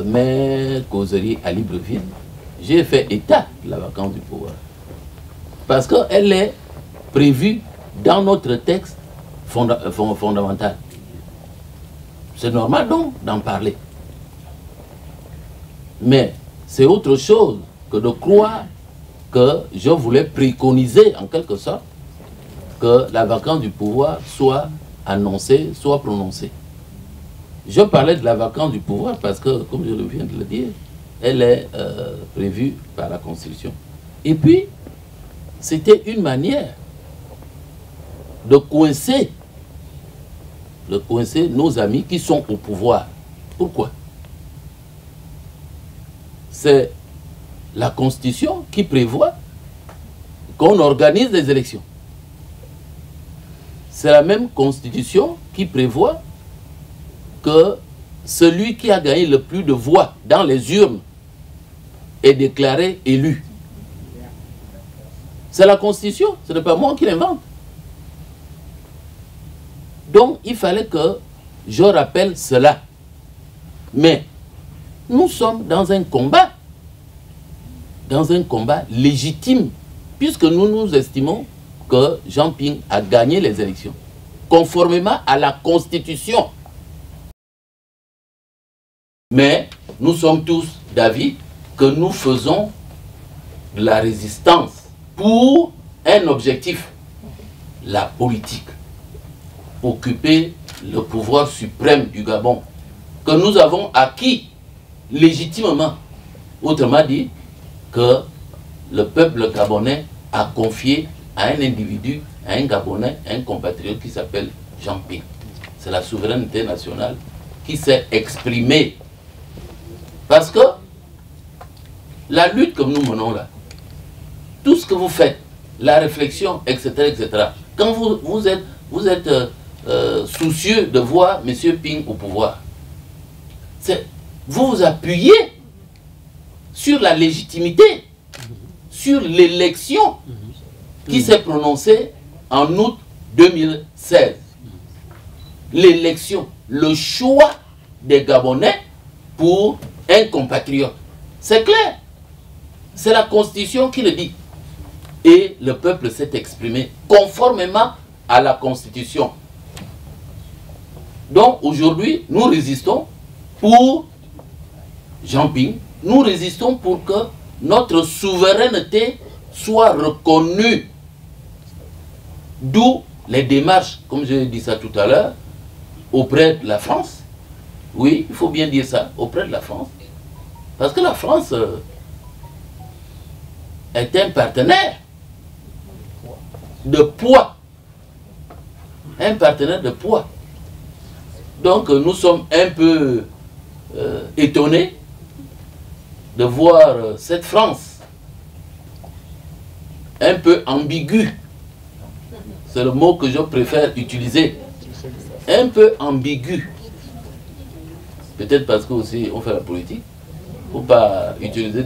mes causeries à Libreville, j'ai fait état de la vacance du pouvoir. Parce qu'elle est prévue dans notre texte fondamental. C'est normal donc d'en parler. Mais c'est autre chose que de croire que je voulais préconiser en quelque sorte que la vacance du pouvoir soit annoncée, soit prononcée. Je parlais de la vacance du pouvoir parce que, comme je viens de le dire, elle est prévue par la Constitution. Et puis, c'était une manière de coincer nos amis qui sont au pouvoir. Pourquoi? C'est la Constitution qui prévoit qu'on organise des élections. C'est la même Constitution qui prévoit que celui qui a gagné le plus de voix dans les urnes est déclaré élu. C'est la Constitution, ce n'est pas moi qui l'invente. Donc, il fallait que je rappelle cela. Mais nous sommes dans un combat légitime, puisque nous estimons que Jean Ping a gagné les élections, conformément à la Constitution. Mais nous sommes tous d'avis que nous faisons de la résistance pour un objectif, la politique. Occuper le pouvoir suprême du Gabon, que nous avons acquis légitimement. Autrement dit, que le peuple gabonais a confié à un individu, à un Gabonais, un compatriote qui s'appelle Jean Ping. C'est la souveraineté nationale qui s'est exprimée. Parce que la lutte que nous menons là, tout ce que vous faites, la réflexion, etc., etc., quand vous êtes soucieux de voir M. Ping au pouvoir, vous vous appuyez sur la légitimité, sur l'élection qui s'est prononcée en août 2016. L'élection, le choix des Gabonais pour un compatriote. C'est clair. C'est la Constitution qui le dit. Et le peuple s'est exprimé conformément à la Constitution. Donc aujourd'hui, nous résistons pour Jean Ping. Nous résistons pour que notre souveraineté soit reconnue. D'où les démarches, comme j'ai dit ça tout à l'heure, auprès de la France. Oui, il faut bien dire ça, auprès de la France. Parce que la France est un partenaire de poids. Un partenaire de poids. Donc nous sommes un peu étonnés de voir cette France un peu ambiguë. C'est le mot que je préfère utiliser. Un peu ambigu. Peut-être parce que aussi on fait la politique. Il ne faut pas utiliser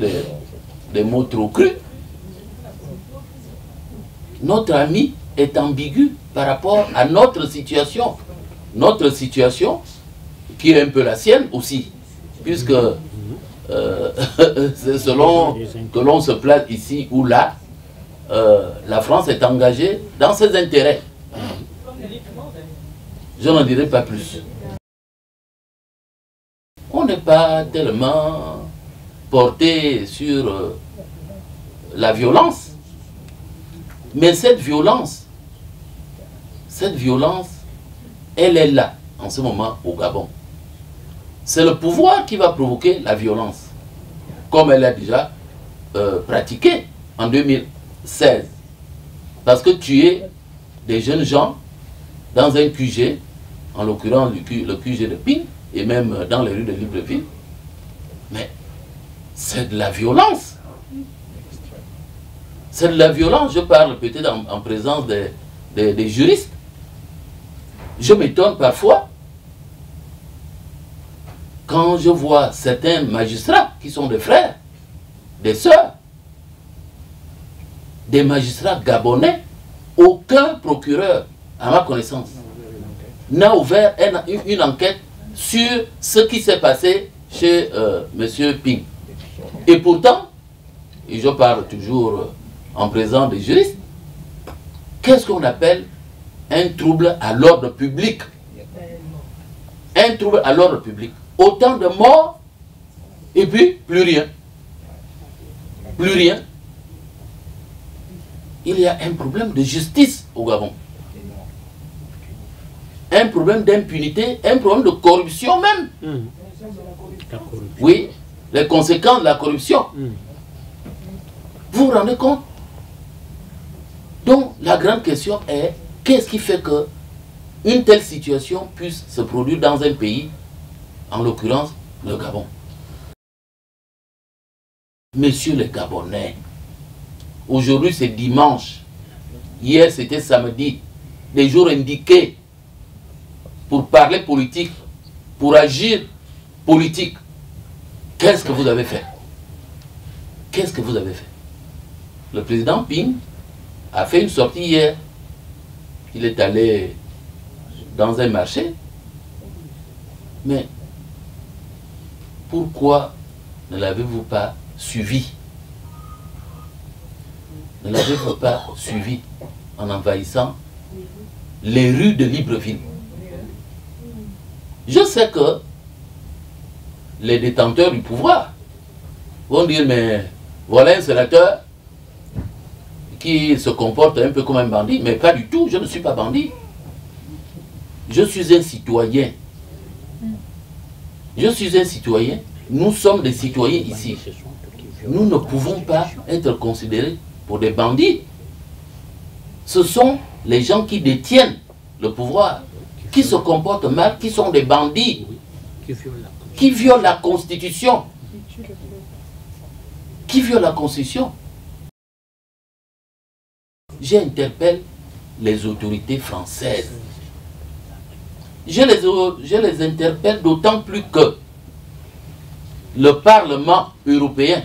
des mots trop crus. Notre ami est ambigu par rapport à notre situation. Notre situation, qui est un peu la sienne aussi. Puisque c'est selon que l'on se place ici ou là, la France est engagée dans ses intérêts. Je n'en dirai pas plus. On n'est pas tellement porté sur la violence. Mais cette violence, elle est là, en ce moment, au Gabon. C'est le pouvoir qui va provoquer la violence, comme elle a déjà pratiqué en 2016. Parce que tuer des jeunes gens dans un QG, en l'occurrence le QG de Ping, et même dans les rues de Libreville, mais c'est de la violence. C'est de la violence, je parle peut-être en présence des juristes. Je m'étonne parfois quand je vois certains magistrats qui sont des frères, des sœurs, des magistrats gabonais, aucun procureur, à ma connaissance, n'a ouvert une enquête sur ce qui s'est passé chez M. Ping. Et pourtant, et je parle toujours en présence des juristes, qu'est-ce qu'on appelle un trouble à l'ordre public? Un trouble à l'ordre public. Autant de morts, et puis plus rien. Plus rien. Il y a un problème de justice au Gabon. Un problème d'impunité, un problème de corruption même. Oui, les conséquences de la corruption. Vous vous rendez compte? Donc, la grande question est, qu'est-ce qui fait que une telle situation puisse se produire dans un pays, en l'occurrence le Gabon? Messieurs les Gabonais, aujourd'hui c'est dimanche, hier c'était samedi, des jours indiqués pour parler politique, pour agir politique. Qu'est-ce que vous avez fait? Qu'est-ce que vous avez fait? Le président Ping a fait une sortie hier. Il est allé dans un marché. Mais pourquoi ne l'avez-vous pas suivi? Ne l'avez-vous pas suivi en envahissant les rues de Libreville? Je sais que les détenteurs du pouvoir vont dire, mais voilà un sénateur qui se comporte un peu comme un bandit. Mais pas du tout, je ne suis pas bandit. Je suis un citoyen. Je suis un citoyen. Nous sommes des citoyens ici. Nous ne pouvons pas être considérés pour des bandits. Ce sont les gens qui détiennent le pouvoir, qui se comportent mal, qui sont des bandits, qui violent la Constitution. Qui violent la Constitution. J'interpelle les autorités françaises. Je les interpelle d'autant plus que le Parlement européen,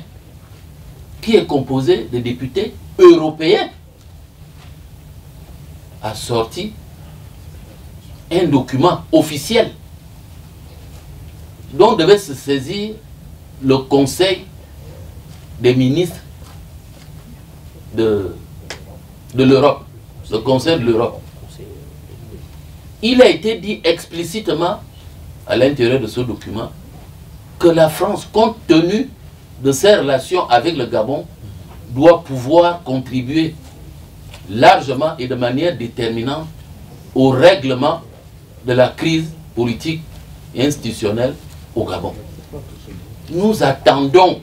qui est composé de députés européens, a sorti un document officiel dont devait se saisir le Conseil des ministres de l'Europe, le Conseil de l'Europe. Il a été dit explicitement à l'intérieur de ce document que la France, compte tenu de ses relations avec le Gabon, doit pouvoir contribuer largement et de manière déterminante au règlement de la crise politique et institutionnelle au Gabon. Nous attendons.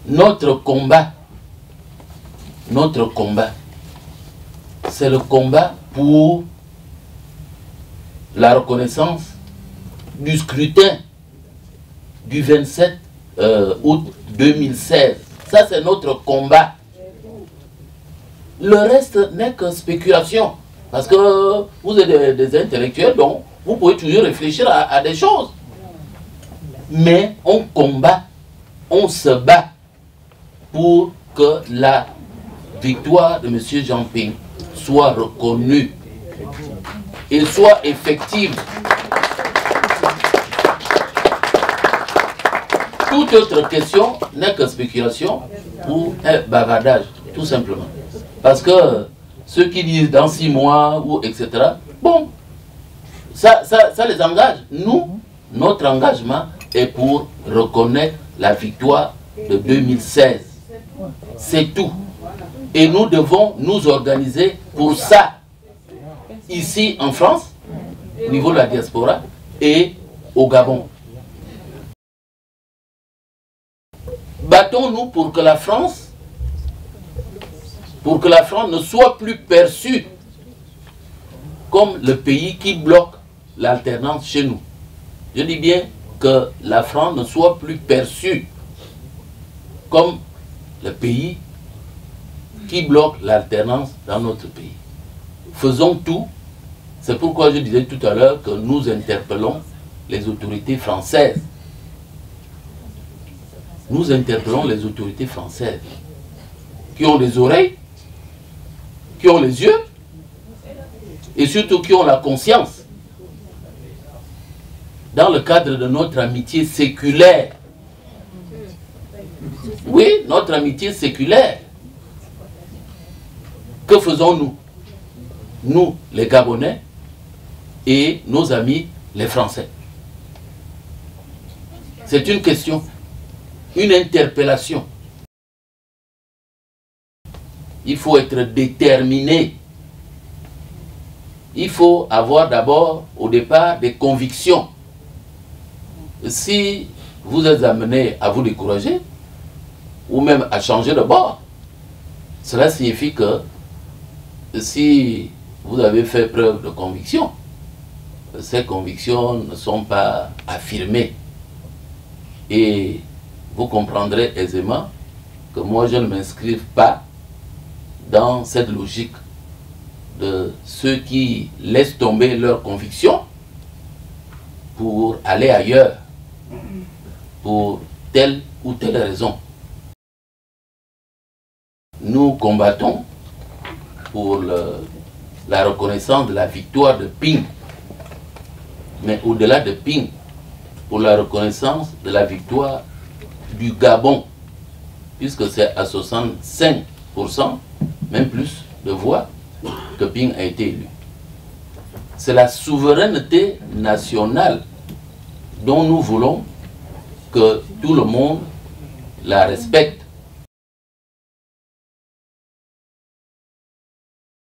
Notre combat, c'est le combat pour la reconnaissance du scrutin du 27 août 2016. Ça, c'est notre combat. Le reste n'est que spéculation. Parce que vous êtes des intellectuels, donc vous pouvez toujours réfléchir à des choses. Mais on combat, on se bat pour que la victoire de M. Jean Ping soit reconnue et soit effective. Toute autre question n'est que spéculation ou un bavardage, tout simplement. Parce que ceux qui disent dans 6 mois, ou etc., bon, ça les engage. Nous, notre engagement est pour reconnaître la victoire de 2016. C'est tout. Et nous devons nous organiser pour ça, ici en France, au niveau de la diaspora, et au Gabon. Battons-nous pour que la France ne soit plus perçue comme le pays qui bloque l'alternance chez nous. Je dis bien que la France ne soit plus perçue comme le pays qui bloque l'alternance dans notre pays. Faisons tout. C'est pourquoi je disais tout à l'heure que nous interpellons les autorités françaises. Nous interpellons les autorités françaises qui ont des oreilles, qui ont les yeux, et surtout qui ont la conscience, dans le cadre de notre amitié séculaire. Oui, notre amitié séculaire. Que faisons-nous? Nous, les Gabonais, et nos amis, les Français. C'est une question, une interpellation. Il faut être déterminé. Il faut avoir d'abord, au départ, des convictions. Si vous êtes amené à vous décourager, ou même à changer de bord, cela signifie que si vous avez fait preuve de conviction, ces convictions ne sont pas affirmées. Et vous comprendrez aisément que moi je ne m'inscrive pas dans cette logique de ceux qui laissent tomber leurs convictions pour aller ailleurs, pour telle ou telle raison. Nous combattons pour la reconnaissance de la victoire de Ping, mais au-delà de Ping, pour la reconnaissance de la victoire du Gabon, puisque c'est à 65%, même plus de voix, que Ping a été élu. C'est la souveraineté nationale dont nous voulons que tout le monde la respecte.